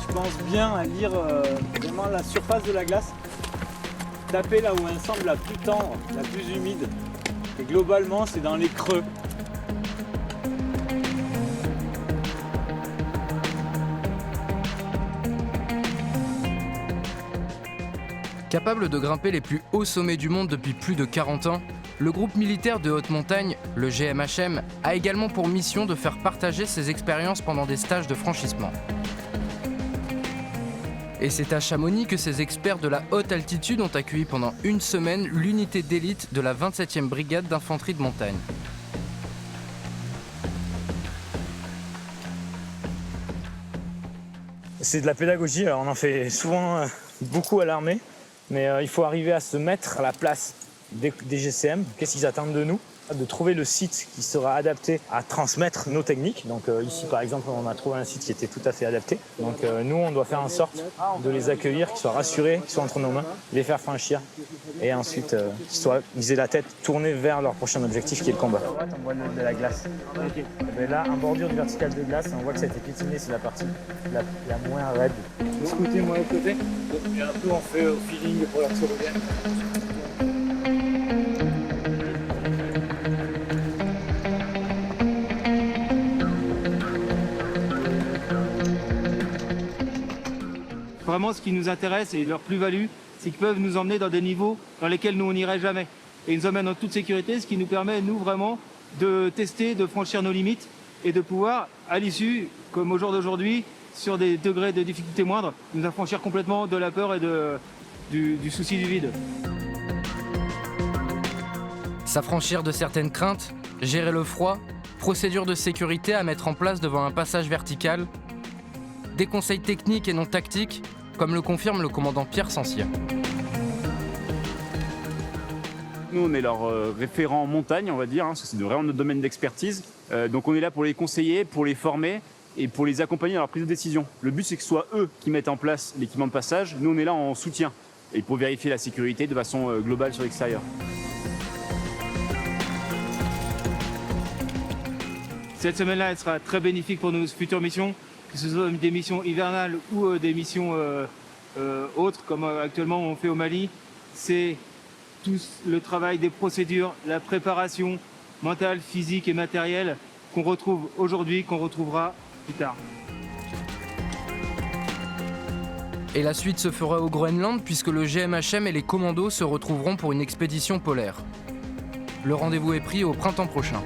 tu penses bien à lire vraiment la surface de la glace, taper là où elle semble la plus tendre, la plus humide. Et globalement, c'est dans les creux. Capable de grimper les plus hauts sommets du monde depuis plus de 40 ans, le groupe militaire de haute montagne, le GMHM, a également pour mission de faire partager ses expériences pendant des stages de franchissement. Et c'est à Chamonix que ces experts de la haute altitude ont accueilli pendant une semaine l'unité d'élite de la 27e brigade d'infanterie de montagne. C'est de la pédagogie, alors on en fait souvent beaucoup à l'armée, mais il faut arriver à se mettre à la place des GCM. Qu'est-ce qu'ils attendent de nous? De trouver le site qui sera adapté à transmettre nos techniques. Donc ici par exemple on a trouvé un site qui était tout à fait adapté. Donc nous on doit faire en sorte de les accueillir, qu'ils soient rassurés, qu'ils soient entre nos mains, les faire franchir et ensuite qu'ils aient la tête tournée vers leur prochain objectif qui est le combat. On voit de la glace. Okay. Et là en bordure du vertical de glace, on voit que ça a été piétiné, c'est la partie la moins raide. De ce côté, moi au côté, et un peu on fait au feeling pour la tyrolienne. Vraiment, ce qui nous intéresse et leur plus-value, c'est qu'ils peuvent nous emmener dans des niveaux dans lesquels nous, on n'irait jamais. Et ils nous emmènent en toute sécurité, ce qui nous permet, nous, vraiment, de tester, de franchir nos limites et de pouvoir, à l'issue, comme au jour d'aujourd'hui, sur des degrés de difficulté moindres, nous affranchir complètement de la peur et du souci du vide. S'affranchir de certaines craintes, gérer le froid, procédures de sécurité à mettre en place devant un passage vertical, des conseils techniques et non tactiques, comme le confirme le commandant Pierre Sancier. Nous, on est leur référent en montagne, on va dire, parce que c'est vraiment notre domaine d'expertise. Donc on est là pour les conseiller, pour les former et pour les accompagner dans leur prise de décision. Le but, c'est que ce soit eux qui mettent en place l'équipement de passage. Nous, on est là en soutien et pour vérifier la sécurité de façon globale sur l'extérieur. Cette semaine-là, elle sera très bénéfique pour nos futures missions, que ce soit des missions hivernales ou des missions autres, comme actuellement on fait au Mali. C'est tout le travail des procédures, la préparation mentale, physique et matérielle qu'on retrouve aujourd'hui, qu'on retrouvera plus tard. Et la suite se fera au Groenland puisque le GMHM et les commandos se retrouveront pour une expédition polaire. Le rendez-vous est pris au printemps prochain.